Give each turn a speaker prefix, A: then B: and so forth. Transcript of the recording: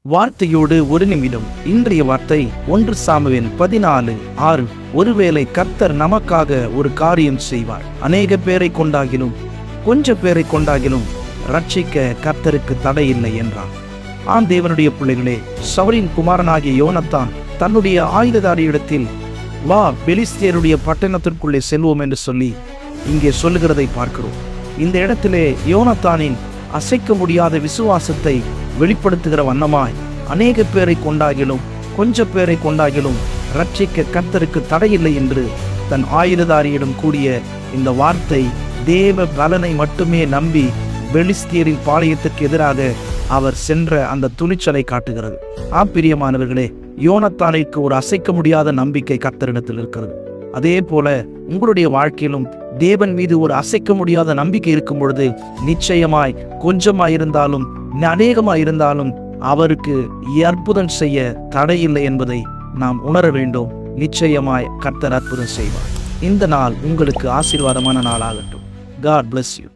A: வார்த்தையோடு ஒரு நிமிடம். இன்றைய வார்த்தை 1 சாமுவேல் 14:6. ஒருவேளை கர்த்தர் நமக்காக ஒரு காரியம் செய்வார். அநேக பேரை கொண்டாகிலும் கொஞ்ச பேரை கொண்டாகிலும் ரட்சிக்க கர்த்தருக்கு தடை இல்லை என்றார். ஆம் தேவனுடைய பிள்ளைகளே, சவுலின் குமாரனாகிய யோனத்தான் தன்னுடைய ஆயுததாரியிடத்தில் வா பெலிஸ்தியருடைய பட்டணத்திற்குள்ளே செல்வோம் என்று சொல்லி இங்கே சொல்லுகிறதை பார்க்கிறோம். இந்த இடத்திலே யோனத்தானின் அசைக்க முடியாத விசுவாசத்தை வெளிப்படுத்துகிற வண்ணமாய் அநேக பேரை கொண்டாகிலும் கொஞ்ச பேரை கொண்டாகிலும் ரட்சிக்க கர்த்தருக்கு தடையில்லை என்று தன் ஆயுததாரியிடம் கூடிய இந்த வார்த்தை தேவ பலனை மட்டுமே நம்பி பெலிஸ்தியரின் பாளையத்திற்கு எதிராக அவர் சென்ற அந்த துணிச்சலை காட்டுகிறது. பிரியமானவர்களே, யோனத்தானிற்கு ஒரு அசைக்க முடியாத நம்பிக்கை கர்த்தரிடத்தில் இருக்கிறது. அதே போல உங்களுடைய வாழ்க்கையிலும் தேவன் மீது ஒரு அசைக்க முடியாத நம்பிக்கை இருக்கும் பொழுது நிச்சயமாய் கொஞ்சமாயிருந்தாலும் அநேகமாயிருந்தாலும் அவருக்கு அற்புதம் செய்ய தடையில்லை என்பதை நாம் உணர வேண்டும். நிச்சயமாய் கர்த்தர் அற்புதம் செய்வார். இந்த நாள் உங்களுக்கு ஆசீர்வாதமான நாளாகட்டும். God bless you.